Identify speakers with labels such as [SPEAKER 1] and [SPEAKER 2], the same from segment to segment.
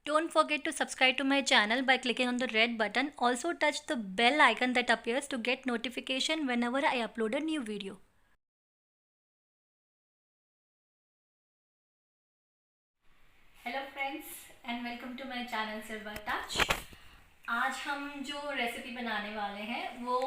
[SPEAKER 1] Don't forget to subscribe to my channel by clicking on the red button. Also touch the bell icon that appears to get notification whenever I upload a new video. Hello friends and welcome to my channel Silver Touch. आज हम जो recipe बनाने वाले हैं वो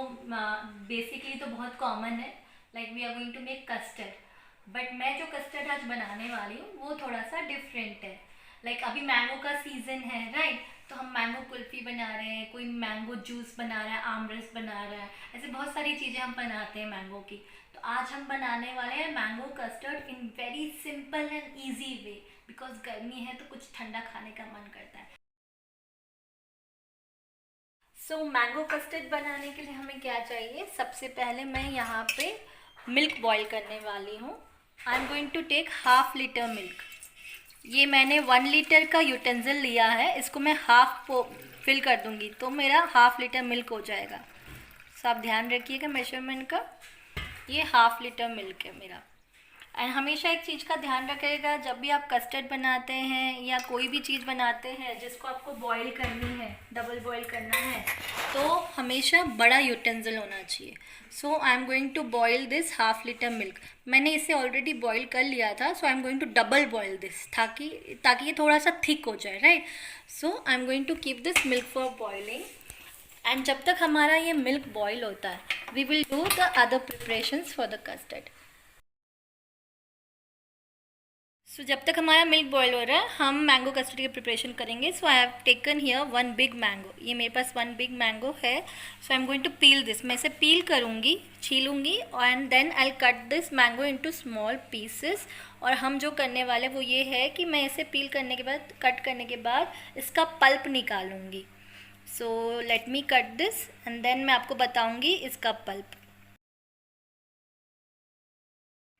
[SPEAKER 1] basically तो बहुत common है, like we are going to make custard. But मैं जो कस्टर्ड आज बनाने वाली हूँ वो थोड़ा सा डिफरेंट है। लाइक अभी मैंगो का सीज़न है, राइट? तो हम मैंगो कुल्फ़ी बना रहे हैं, कोई मैंगो जूस बना रहा है, आमरस बना रहा है, ऐसे बहुत सारी चीज़ें हम बनाते हैं मैंगो की। तो आज हम बनाने वाले हैं mango custard in very simple and easy way, because गर्मी है तो कुछ ठंडा खाने का मन करता है। सो मैंगो कस्टर्ड बनाने के लिए हमें क्या चाहिए? सबसे पहले मैं यहाँ पे मिल्क बॉईल करने वाली हूँ। I am going to take half litre milk. ये मैंने 1 लीटर का यूटेंसिल लिया है, इसको मैं हाफ फिल कर दूँगी तो मेरा हाफ लीटर मिल्क हो जाएगा। सो आप ध्यान रखिएगा मेजरमेंट का। ये हाफ लीटर मिल्क है मेरा। एंड हमेशा एक चीज़ का ध्यान रखिएगा, जब भी आप कस्टर्ड बनाते हैं या कोई भी चीज़ बनाते हैं जिसको आपको बॉईल करनी है, डबल बॉईल करना है, तो हमेशा बड़ा यूटेंसिल होना चाहिए। So I am going to boil this half litre milk. मैंने इसे ऑलरेडी बॉईल कर लिया था, so I am going to double boil this ताकि ये थोड़ा सा थिक हो जाए, right? So I am going to keep this milk for boiling. And जब तक हमारा ये मिल्क बॉईल होता है, we will do the other preparations for the custard. So जब तक हमारा मिल्क बॉईल हो रहा है, हम मैंगो कस्टर्ड की प्रिपरेशन करेंगे। So I have taken here 1 big mango. ये मेरे पास 1 बिग मैंगो है। So I am going to peel this. मैं इसे पील करूँगी, छीलूँगी, and then I cut this mango into small pieces. और हम जो करने वाले वो ये है कि मैं इसे पील करने के बाद, कट करने के बाद इसका पल्प निकालूँगी। So let me cut this and then मैं आपको बताऊँगी इसका पल्प।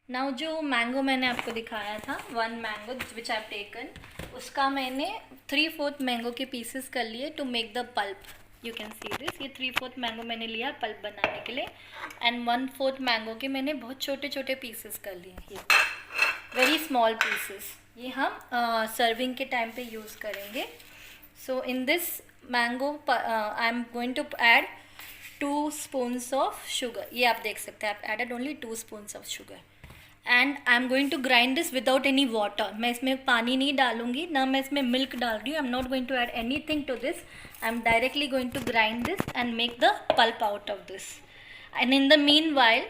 [SPEAKER 1] नाउ जो मैंगो मैंने आपको दिखाया था, 1 मैंगो विच आई टेकन, उसका मैंने 3/4 मैंगो के पीसेस कर लिए to make the pulp. You can see this. ये 3/4 मैंगो मैंने लिया पल्प बनाने के लिए, एंड 1/4 मैंगो के मैंने बहुत छोटे छोटे पीसेस कर लिए, ये वेरी स्मॉल पीसेस। ये हम सर्विंग के टाइम पे यूज़ करेंगे। So in this mango I am going to add 2 spoons of sugar. ये आप देख सकते हैं, आप added only 2 spoons of sugar. And I am going to grind this without any water. मैं इसमें पानी नहीं डालूंगी, ना मैं इसमें मिल्क डाल रही हूँ। I am not going to add anything to this. I am directly going to grind this and make the pulp out of this. And in the meanwhile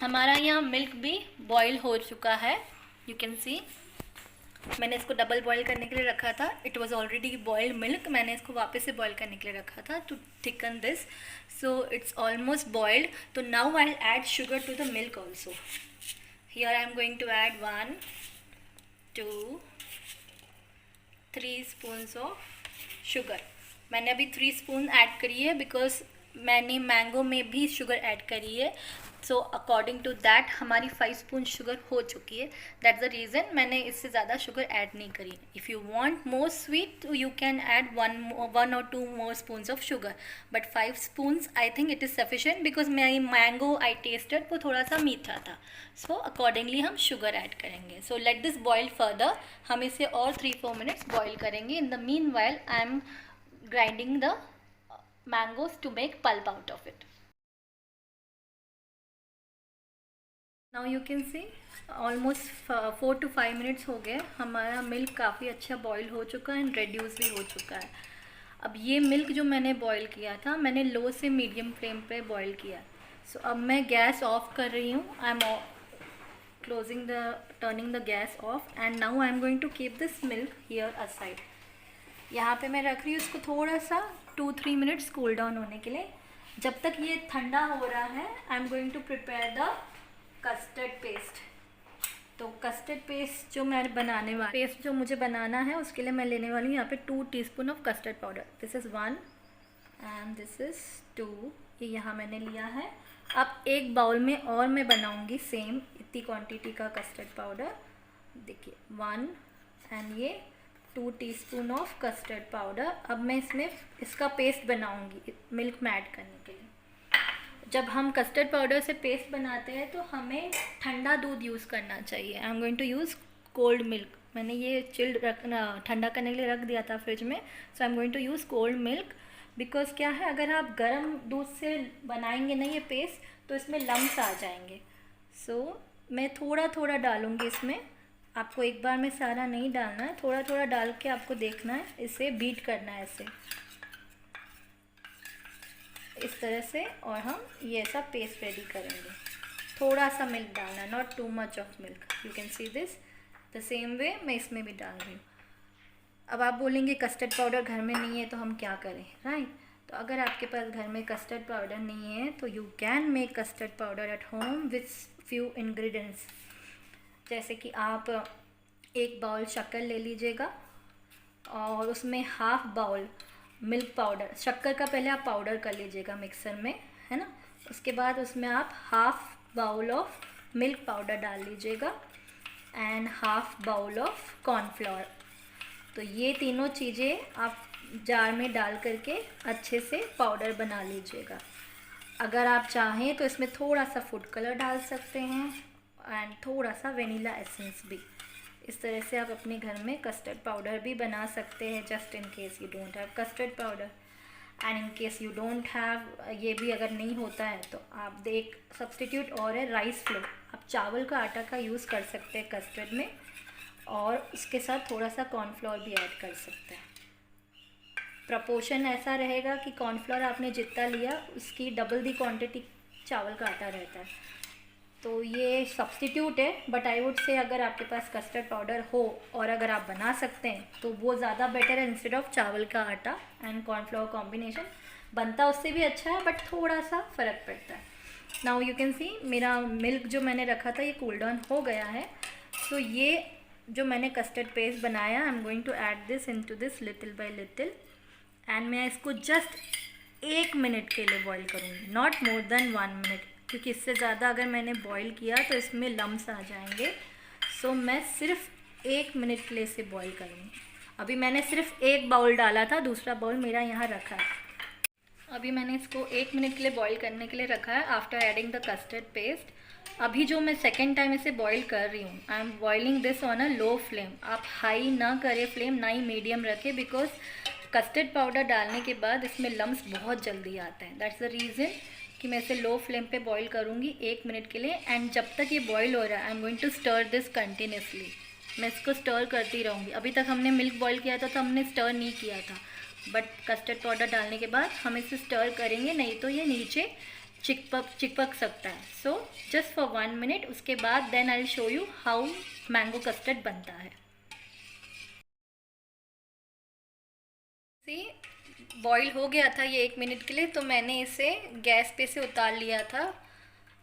[SPEAKER 1] हमारा यहाँ मिल्क भी boil हो चुका है। You can सी, मैंने इसको double boil करने के लिए रखा था। It was already boiled milk, मैंने इसको वापस से बॉयल करने के लिए रखा था to thicken this. So it's almost boiled. तो now I add sugar to the milk also. Here I am going to add 1, 2, 3 spoons of sugar. मैंने अभी 3 स्पून ऐड करी है बिकॉज मैंने मैंगो में भी शुगर ऐड करी है। सो अकॉर्डिंग टू दैट हमारी 5 स्पून शुगर हो चुकी है। दैट्स द रीज़न मैंने इससे ज़्यादा शुगर ऐड नहीं करी। If you want more sweet you can add 1 or 2 more spoons of sugar, but 5 spoons I think it is sufficient because मेरी मैंगो आई टेस्टेड वो थोड़ा सा मीठा था। सो अकॉर्डिंगली हम शुगर ऐड करेंगे। So let this boil further. हम इसे और 3-4 मिनट्स बॉयल करेंगे। In the meanwhile I am grinding the mangoes to make pulp out of it. Now you can see almost 4 to 5 minutes हो गए। हमारा milk काफ़ी अच्छा बॉयल हो चुका है एंड रेड्यूस भी हो चुका है। अब ये मिल्क जो मैंने बॉयल किया था, मैंने लो से मीडियम फ्लेम पे बॉयल किया। सो अब मैं गैस ऑफ कर रही हूँ। I M turning the gas off, and now I am going to keep this milk here aside. यहाँ पे मैं रख रही हूँ इसको थोड़ा सा 2-3 मिनट्स कूल डाउन होने के लिए। जब तक ये ठंडा हो रहा है, I am going to prepare the custard paste. तो कस्टर्ड पेस्ट जो मैं पेस्ट जो मुझे बनाना है उसके लिए मैं लेने वाली हूँ यहाँ पे 2 teaspoon of custard powder. This is 1 and this is 2। ये यहाँ मैंने लिया है। अब एक बाउल में और मैं बनाऊँगी सेम इतनी क्वांटिटी का कस्टर्ड पाउडर। देखिए 1 एंड ये 2 टीस्पून ऑफ कस्टर्ड पाउडर। अब मैं इसमें इसका पेस्ट बनाऊंगी मिल्क में ऐड करने के लिए। जब हम कस्टर्ड पाउडर से पेस्ट बनाते हैं तो हमें ठंडा दूध यूज़ करना चाहिए। I am going to use cold milk, मैंने ये चिल्ड रखना ठंडा करने के लिए रख दिया था फ्रिज में. So I am going to use cold milk. Because क्या है, अगर आप गर्म दूध से बनाएंगे ना ये पेस्ट तो इसमें लम्स आ जाएंगे. सो मैं थोड़ा थोड़ा डालूँगी इसमें. आपको एक बार में सारा नहीं डालना है, थोड़ा थोड़ा डाल के आपको देखना है, इसे बीट करना है ऐसे इस तरह से. और हम ये ऐसा पेस्ट रेडी करेंगे. थोड़ा सा मिल्क डालना है, not too much of milk. You can see this the same way मैं इसमें भी डाल रही हूँ. अब आप बोलेंगे कस्टर्ड पाउडर घर में नहीं है तो हम क्या करें, राइट? तो अगर आपके पास घर में कस्टर्ड पाउडर नहीं है तो you can make custard powder at home with few ingredients. जैसे कि आप एक बाउल शक्कर ले लीजिएगा और उसमें हाफ बाउल मिल्क पाउडर, शक्कर का पहले आप पाउडर कर लीजिएगा मिक्सर में, है ना. उसके बाद उसमें आप half bowl of milk powder डाल लीजिएगा and half bowl of cornflour. तो ये तीनों चीज़ें आप जार में डाल करके अच्छे से पाउडर बना लीजिएगा. अगर आप चाहें तो इसमें थोड़ा सा फूड कलर डाल सकते हैं एंड थोड़ा सा वेनिला एसेंस भी. इस तरह से आप अपने घर में कस्टर्ड पाउडर भी बना सकते हैं, just in case you don't have custard powder. And in case you don't have, ये भी अगर नहीं होता है तो आप एक सब्सटीट्यूट और है राइस फ्लोर. आप चावल का आटा का यूज़ कर सकते हैं कस्टर्ड में और उसके साथ थोड़ा सा कॉर्नफ्लोर भी ऐड कर सकते हैं. प्रपोर्शन ऐसा रहेगा कि कॉर्नफ्लोर आपने जितना लिया उसकी डबल दी क्वांटिटी चावल का आटा रहता है. तो ये सब्स्टिट्यूट है, बट आई वुड से अगर आपके पास कस्टर्ड पाउडर हो और अगर आप बना सकते हैं तो वो ज़्यादा बेटर है इंस्टेड ऑफ चावल का आटा एंड कॉर्नफ्लोर कॉम्बिनेशन. बनता उससे भी अच्छा है बट थोड़ा सा फ़र्क पड़ता है. नाउ यू कैन सी मेरा मिल्क जो मैंने रखा था ये कूल डाउन हो गया है. तो ये जो मैंने कस्टर्ड पेस्ट बनाया, I am going to add this into this little by little and मैं इसको जस्ट 1 मिनट के लिए बॉईल करूँगी, नॉट मोर देन 1 मिनट, क्योंकि इससे ज़्यादा अगर मैंने बॉईल किया तो इसमें लम्स आ जाएंगे. सो मैं सिर्फ 1 मिनट के लिए इसे बॉईल करूँगी. अभी मैंने सिर्फ एक बाउल डाला था, दूसरा बाउल मेरा यहाँ रखा है. अभी मैंने इसको 1 मिनट के लिए बॉईल करने के लिए रखा है after adding the custard paste. अभी जो मैं सेकेंड टाइम इसे बॉईल कर रही हूँ, I M boiling this on a low flame. आप हाई ना करें फ्लेम, ना ही मीडियम रखें, बिकॉज कस्टर्ड पाउडर डालने के बाद इसमें लम्स बहुत जल्दी आते हैं. दैट्स द रीज़न कि मैं इसे लो फ्लेम पे बॉईल करूँगी 1 मिनट के लिए. एंड जब तक ये बॉईल हो रहा है I am going to stir this continuously. मैं इसको स्टर करती रहूँगी. अभी तक हमने मिल्क बॉईल किया था तो हमने स्टर नहीं किया था, बट कस्टर्ड पाउडर डालने के बाद हम इसे स्टर करेंगे, नहीं तो ये नीचे चिपक सकता है. सो जस्ट फॉर 1 मिनट, उसके बाद then I will show you how mango custard बनता है. सी बॉईल हो गया था ये 1 मिनट के लिए, तो मैंने इसे गैस पे से उतार लिया था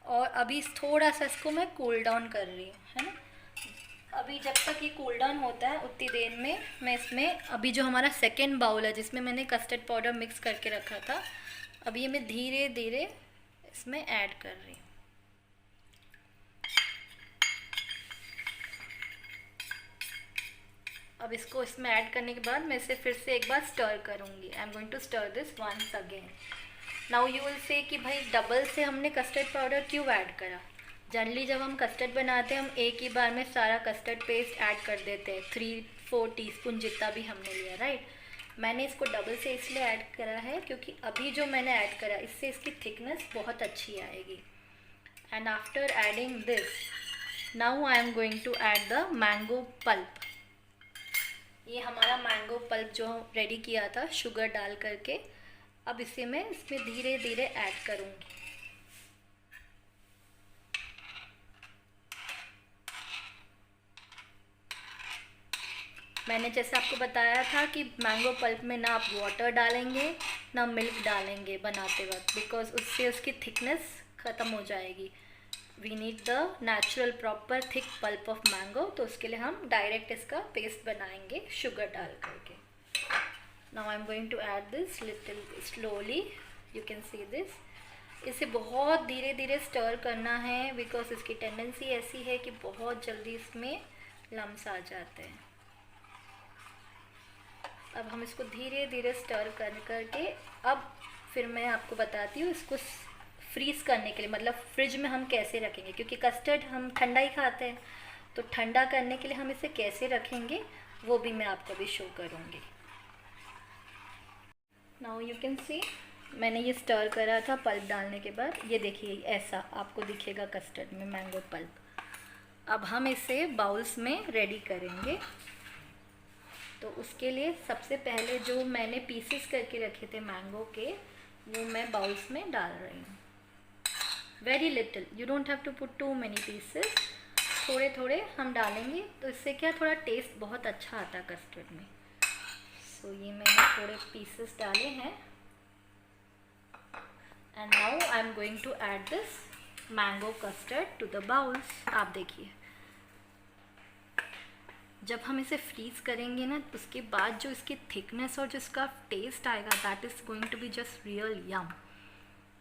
[SPEAKER 1] और अभी थोड़ा सा इसको मैं कूल डाउन कर रही हूँ, है ना. अभी जब तक ये कूल डाउन होता है उतनी देर में मैं इसमें अभी जो हमारा सेकेंड बाउल है जिसमें मैंने कस्टर्ड पाउडर मिक्स करके रखा था, अभी ये मैं धीरे धीरे इसमें ऐड कर रही हूँ. अब इसको इसमें ऐड करने के बाद मैं इसे फिर से एक बार स्टर करूँगी. I am going to stir this once again. Now you will say कि भाई डबल से हमने कस्टर्ड पाउडर क्यों ऐड करा. जनरली जब हम कस्टर्ड बनाते हैं हम एक ही बार में सारा कस्टर्ड पेस्ट ऐड कर देते हैं, 3-4 टीस्पून जितना भी हमने लिया, राइट. मैंने इसको डबल से इसलिए ऐड करा है क्योंकि अभी जो मैंने ऐड करा इससे इसकी थिकनेस बहुत अच्छी आएगी. And after adding this now I am going to add the mango pulp. ये हमारा मैंगो पल्प जो रेडी किया था शुगर डाल करके, अब इसे मैं इसमें धीरे धीरे ऐड करूँगी. मैंने जैसे आपको बताया था कि मैंगो पल्प में ना आप वाटर डालेंगे ना मिल्क डालेंगे बनाते वक्त, बिकॉज उससे उसकी थिकनेस ख़त्म हो जाएगी. We need the natural proper thick pulp of mango. तो उसके लिए हम डायरेक्ट इसका पेस्ट बनाएंगे शुगर डाल करके. Now I am going to add this little slowly. You can see this. इसे बहुत धीरे धीरे स्टर करना है बिकॉज इसकी टेंडेंसी ऐसी है कि बहुत जल्दी इसमें लम्स आ जाते हैं. अब हम इसको धीरे धीरे स्टर कर करके अब फिर मैं आपको बताती हूँ इसको फ्रीज़ करने के लिए, मतलब फ्रिज में हम कैसे रखेंगे, क्योंकि कस्टर्ड हम ठंडा ही खाते हैं. तो ठंडा करने के लिए हम इसे कैसे रखेंगे वो भी मैं आपको अभी शो करूँगी। नाउ यू कैन सी मैंने ये स्टर करा था पल्प डालने के बाद, ये देखिए ऐसा आपको दिखेगा कस्टर्ड में मैंगो पल्प। अब हम इसे बाउल्स में रेडी करेंगे। तो उसके लिए सबसे पहले जो मैंने पीसेस करके रखे थे मैंगो के वो मैं बाउल्स में डाल रही हूँ। Very little, you don't have to put too many pieces, थोड़े थोड़े हम डालेंगे तो इससे क्या थोड़ा टेस्ट बहुत अच्छा आता है कस्टर्ड में। सो ये मैंने थोड़े पीसेस डाले हैं and now I am going to add this mango custard to the bowls. आप देखिए जब हम इसे फ्रीज करेंगे ना उसके बाद जो इसकी थिकनेस और जो इसका टेस्ट आएगा that is going to be just real yum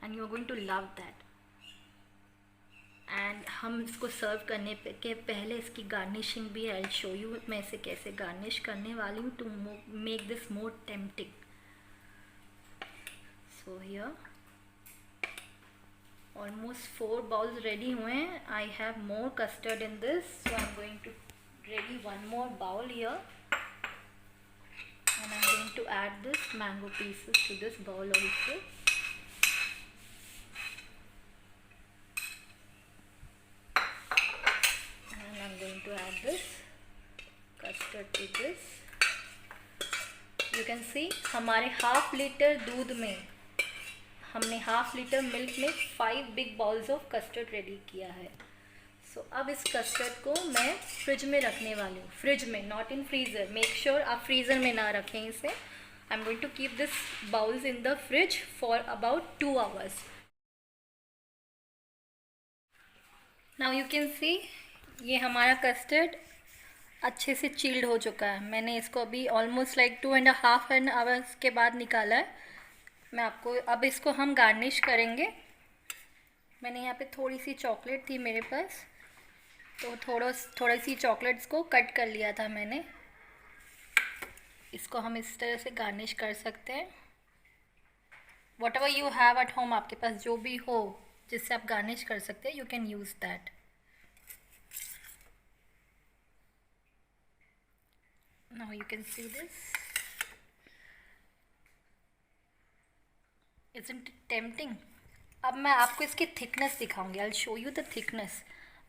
[SPEAKER 1] and you are going to love that. And हम इसको सर्व करने के पहले इसकी गार्निशिंग भी आई शो यू मैं इसे कैसे गार्निश करने वाली हूँ to make this more tempting. So here almost 4 bowls ready हुए हैं। I have more custard in this, so I am going to ready one more bowl here and I'm going to add this mango pieces to this bowl also. And I'm going to add this custard to this. You can see हमारे half litre दूध में हमने half litre milk में 5 big bowls of custard ready किया है। सो अब इस custard को मैं फ्रिज में रखने वाली हूँ, फ्रिज में, not in freezer. Make sure आप फ्रीज़र में ना रखें इसे। I am going to keep this bowls in the fridge for about 2 hours. Now you can see ये हमारा कस्टर्ड अच्छे से चिल्ड हो चुका है। मैंने इसको अभी ऑलमोस्ट लाइक 2.5 आवर्स के बाद निकाला है। मैं आपको अब इसको हम गार्निश करेंगे। मैंने यहाँ पे थोड़ी सी चॉकलेट थी मेरे पास तो थोड़ी सी चॉकलेट्स को कट कर लिया था मैंने। इसको हम इस तरह से गार्निश कर सकते हैं। What ever you have at home, आपके पास जो भी हो जिससे आप गार्निश कर सकते हैं, you can use that. Now you can see this, isn't it tempting. अब मैं आपको इसकी थिकनेस दिखाऊंगी। आई will show you the thickness.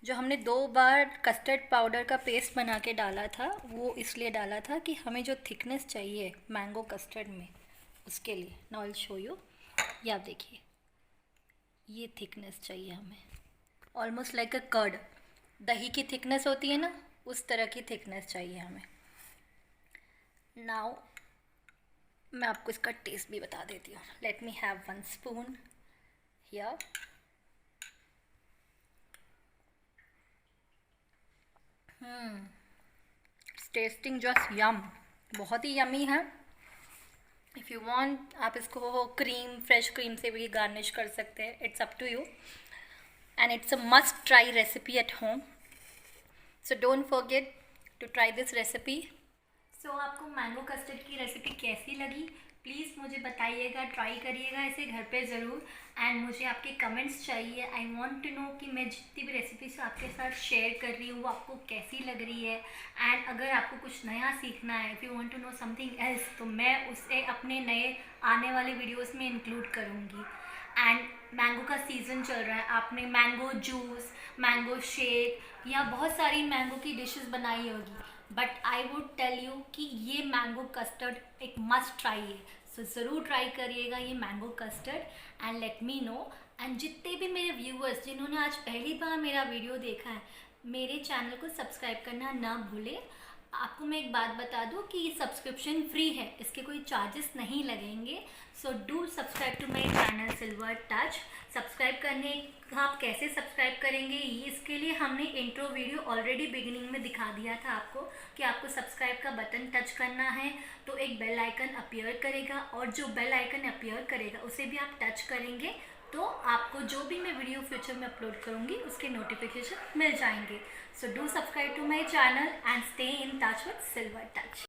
[SPEAKER 1] जो हमने 2 बार कस्टर्ड पाउडर का पेस्ट बना के डाला था वो इसलिए डाला था कि हमें जो थिकनेस चाहिए मैंगो कस्टर्ड में उसके लिए। Now I will show you. ये आप देखिए ये थिकनेस चाहिए हमें, ऑलमोस्ट लाइक अ कर्ड। दही की थिकनेस होती है ना, उस तरह की थिकनेस चाहिए हमें। नाउ मैं आपको इसका टेस्ट भी बता देती हूँ। Let me have 1 spoon here. Tasting just yum, बहुत ही यमी है। इफ़ यू वांट आप इसको क्रीम, फ्रेश क्रीम से भी गार्निश कर सकते हैं, it's up to you and it's a must try recipe at home. So don't forget to try this recipe. So आपको मैंगो कस्टर्ड की रेसिपी कैसी लगी प्लीज़ मुझे बताइएगा, ट्राई करिएगा इसे घर पे ज़रूर। एंड मुझे आपके कमेंट्स चाहिए। आई वांट टू नो कि मैं जितनी भी रेसिपीज आपके साथ शेयर कर रही हूँ वो आपको कैसी लग रही है। एंड अगर आपको कुछ नया सीखना है, if you want to know something else, तो मैं उसे अपने नए आने वाले वीडियोस में इंक्लूड करूँगी। एंड मैंगो का सीज़न चल रहा है, आपने मैंगो जूस, मैंगो शेक या बहुत सारी मैंगो की डिशेस बनाई होगी, but I would tell you कि ये मैंगो कस्टर्ड एक मस्ट ट्राई है। सो ज़रूर ट्राई करिएगा ये mango custard and let me know. एंड जितने भी मेरे व्यूअर्स जिन्होंने आज पहली बार मेरा वीडियो देखा है, मेरे चैनल को सब्सक्राइब करना ना भूलें। आपको मैं एक बात बता दूं कि ये सब्सक्रिप्शन फ्री है, इसके कोई चार्जेस नहीं लगेंगे। So do subscribe to my channel Silver Touch. Subscribe करने का आप कैसे सब्सक्राइब करेंगे, ये इसके लिए हमने इंट्रो वीडियो ऑलरेडी बिगिनिंग में दिखा दिया था आपको कि आपको सब्सक्राइब का बटन टच करना है तो एक बेल आइकन अपीयर करेगा, और जो बेल आइकन अपीयर करेगा उसे भी आप टच करेंगे तो आपको जो भी मैं वीडियो फ्यूचर में अपलोड करूँगी उसके नोटिफिकेशन मिल जाएंगे। So do subscribe to my channel and stay in touch with Silver touch.